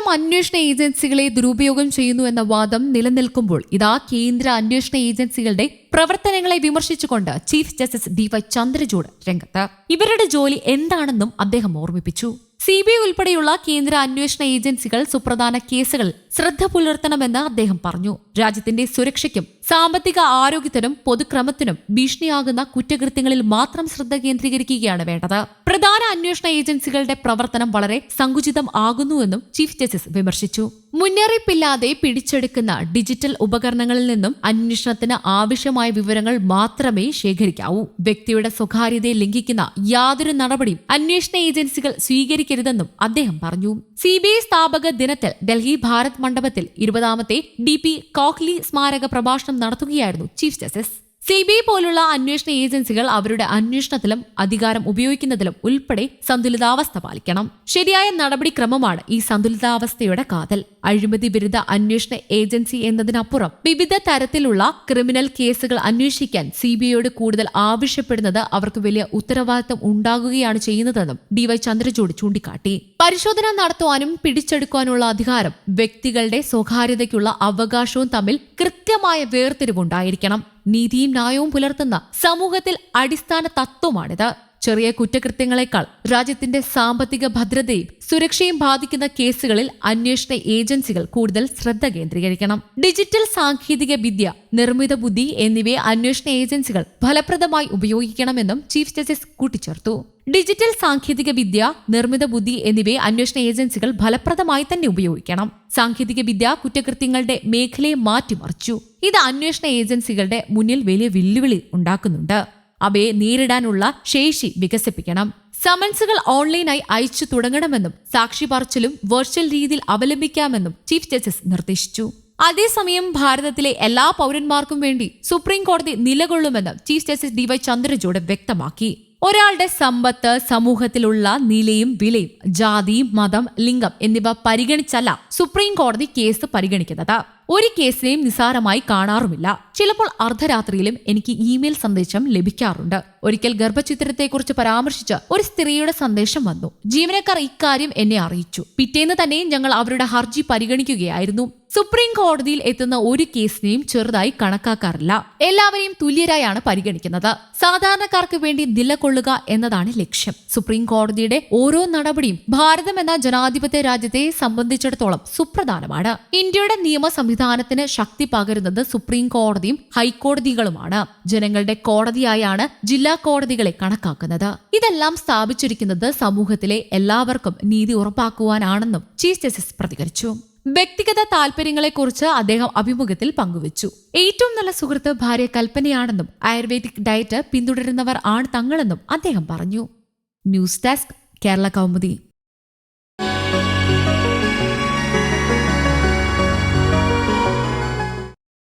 കേന്ദ്രം അന്വേഷണ ഏജൻസികളെ ദുരുപയോഗം ചെയ്യുന്നു എന്ന വാദം നിലനിൽക്കുമ്പോൾ ഇതാ കേന്ദ്ര അന്വേഷണ ഏജൻസികളുടെ പ്രവർത്തനങ്ങളെ വിമർശിച്ചുകൊണ്ട് ചീഫ് ജസ്റ്റിസ് DY ചന്ദ്രചൂഡ് രംഗത്ത്. ഇവരുടെ ജോലി എന്താണെന്നും അദ്ദേഹം ഓർമ്മിപ്പിച്ചു. CBI ഉൾപ്പെടെയുള്ള കേന്ദ്ര അന്വേഷണ ഏജൻസികൾ സുപ്രധാന കേസുകൾ ശ്രദ്ധ പുലർത്തണമെന്ന് അദ്ദേഹം പറഞ്ഞു. രാജ്യത്തിന്റെ സുരക്ഷയ്ക്കും സാമ്പത്തിക ആരോഗ്യത്തിനും പൊതുക്രമത്തിനും ഭീഷണിയാകുന്ന കുറ്റകൃത്യങ്ങളിൽ മാത്രം ശ്രദ്ധ കേന്ദ്രീകരിക്കുകയാണ് വേണ്ടത്. പ്രധാന അന്വേഷണ ഏജൻസികളുടെ പ്രവർത്തനം വളരെ സങ്കുചിതം ആകുന്നുവെന്നും ചീഫ് ജസ്റ്റിസ് വിമർശിച്ചു. മുന്നറിയിപ്പില്ലാതെ പിടിച്ചെടുക്കുന്ന ഡിജിറ്റൽ ഉപകരണങ്ങളിൽ നിന്നും അന്വേഷണത്തിന് ആവശ്യമായ വിവരങ്ങൾ മാത്രമേ ശേഖരിക്കാവൂ. വ്യക്തിയുടെ സ്വകാര്യതയെ ലംഘിക്കുന്ന യാതൊരു നടപടിയും അന്വേഷണ ഏജൻസികൾ സ്വീകരിക്കരുതെന്നും അദ്ദേഹം പറഞ്ഞു. CBI സ്ഥാപക ദിനത്തിൽ ഡൽഹി ഭാരത് മണ്ഡപത്തിൽ 20ാമത്തെ DP കോഹ്ലി സ്മാരക പ്രഭാഷണം നടത്തുകയായിരുന്നു ചീഫ് ജസ്റ്റിസ്. CBI പോലുള്ള അന്വേഷണ ഏജൻസികൾ അവരുടെ അന്വേഷണത്തിലും അധികാരം ഉപയോഗിക്കുന്നതിലും ഉൾപ്പെടെ സന്തുലിതാവസ്ഥ പാലിക്കണം. ശരിയായ നടപടിക്രമമാണ് ഈ സന്തുലിതാവസ്ഥയുടെ കാതൽ. അഴിമതി വിരുദ്ധ അന്വേഷണ ഏജൻസി എന്നതിനപ്പുറം വിവിധ തരത്തിലുള്ള ക്രിമിനൽ കേസുകൾ അന്വേഷിക്കാൻ CBIയോട് കൂടുതൽ ആവശ്യപ്പെടുന്നത് അവർക്ക് വലിയ ഉത്തരവാദിത്തം ഉണ്ടാകുകയാണ് ചെയ്യുന്നതെന്നും DY ചന്ദ്രചൂഡ് ചൂണ്ടിക്കാട്ടി. പരിശോധന നടത്തുവാനും പിടിച്ചെടുക്കാനുള്ള അധികാരം വ്യക്തികളുടെ സ്വകാര്യതയ്ക്കുള്ള അവകാശവും തമ്മിൽ കൃത്യമായ വേർതിരിവുണ്ടായിരിക്കണം. നീതിയും ന്യായവും പുലർത്തുന്ന സമൂഹത്തിൽ അടിസ്ഥാന തത്വമാണിത്. ചെറിയ കുറ്റകൃത്യങ്ങളെക്കാൾ രാജ്യത്തിന്റെ സാമ്പത്തിക ഭദ്രതയും സുരക്ഷയും ബാധിക്കുന്ന കേസുകളിൽ അന്വേഷണ ഏജൻസികൾ കൂടുതൽ ശ്രദ്ധ കേന്ദ്രീകരിക്കണം. ഡിജിറ്റൽ സാങ്കേതിക വിദ്യ, നിർമ്മിത ബുദ്ധി എന്നിവയെ അന്വേഷണ ഏജൻസികൾ ഫലപ്രദമായി ഉപയോഗിക്കണമെന്നും ചീഫ് ജസ്റ്റിസ് കൂട്ടിച്ചേർത്തു. ഡിജിറ്റൽ സാങ്കേതിക വിദ്യ, നിർമ്മിത ബുദ്ധി എന്നിവയെ അന്വേഷണ ഏജൻസികൾ ഫലപ്രദമായി തന്നെ ഉപയോഗിക്കണം. സാങ്കേതിക വിദ്യ കുറ്റകൃത്യങ്ങളുടെ മേഖലയെ മാറ്റിമറിച്ചു. ഇത് അന്വേഷണ ഏജൻസികളുടെ മുന്നിൽ വലിയ വെല്ലുവിളി ഉണ്ടാക്കുന്നുണ്ട്. അവയെ നേരിടാനുള്ള ശേഷി വികസിപ്പിക്കണം. സമൻസുകൾ ഓൺലൈനായി അയച്ചു തുടങ്ങണമെന്നും സാക്ഷി പറച്ചിലും വെർച്വൽ രീതിയിൽ അവലംബിക്കാമെന്നും ചീഫ് ജസ്റ്റിസ് നിർദ്ദേശിച്ചു. അതേസമയം ഭാരതത്തിലെ എല്ലാ പൗരന്മാർക്കും വേണ്ടി സുപ്രീം കോടതി നിലകൊള്ളുമെന്ന് ചീഫ് ജസ്റ്റിസ് DY ചന്ദ്രചൂഡ് വ്യക്തമാക്കി. ഒരാളുടെ സമ്പത്ത്, സമൂഹത്തിലുള്ള നിലയും വിലയും, ജാതി, മതം, ലിംഗം എന്നിവ പരിഗണിച്ചല്ല സുപ്രീം കോടതി കേസ് പരിഗണിക്കുന്നത്. ഒരു കേസിനെയും നിസാരമായി കാണാറുമില്ല. ചിലപ്പോൾ അർദ്ധരാത്രിയിലും എനിക്ക് ഇമെയിൽ സന്ദേശം ലഭിക്കാറുണ്ട്. ഒരിക്കൽ ഗർഭചിത്രത്തെക്കുറിച്ച് പരാമർശിച്ച് ഒരു സ്ത്രീയുടെ സന്ദേശം വന്നു. ജീവനക്കാർ ഇക്കാര്യം എന്നെ അറിയിച്ചു. പിറ്റേന്ന് തന്നെ ഞങ്ങൾ അവരുടെ ഹർജി പരിഗണിക്കുകയായിരുന്നു. സുപ്രീം കോടതിയിൽ എത്തുന്ന ഒരു കേസിനെയും ചെറുതായി കണക്കാക്കാറില്ല. എല്ലാവരെയും തുല്യരായാണ് പരിഗണിക്കുന്നത്. സാധാരണക്കാർക്ക് വേണ്ടി നിലകൊള്ളുക എന്നതാണ് ലക്ഷ്യം. സുപ്രീം കോടതിയുടെ ഓരോ നടപടിയും ഭാരതം എന്ന ജനാധിപത്യ രാജ്യത്തെ സംബന്ധിച്ചിടത്തോളം സുപ്രധാനമാണ്. ഇന്ത്യയുടെ നിയമ സംവിധാനത്തിന് ശക്തി പകരുന്നത് സുപ്രീം കോടതിയും ഹൈക്കോടതികളുമാണ്. ജനങ്ങളുടെ കോടതിയായാണ് ജില്ലാ കോടതികളെ കണക്കാക്കുന്നത്. ഇതെല്ലാം സ്ഥാപിച്ചിരിക്കുന്നത് സമൂഹത്തിലെ എല്ലാവർക്കും നീതി ഉറപ്പാക്കുവാനാണെന്നും ചീഫ് ജസ്റ്റിസ് പ്രതികരിച്ചു. വ്യക്തിഗത താല്പര്യങ്ങളെക്കുറിച്ച് അദ്ദേഹം അഭിമുഖത്തിൽ പങ്കുവച്ചു. ഏറ്റവും നല്ല സുഹൃത്ത് ഭാര്യ കൽപ്പനയാണെന്നും ആയുർവേദിക് ഡയറ്റ് പിന്തുടരുന്നവർ ആണ് തങ്ങളെന്നും അദ്ദേഹം പറഞ്ഞു. News desk, Kerala Kaumudi.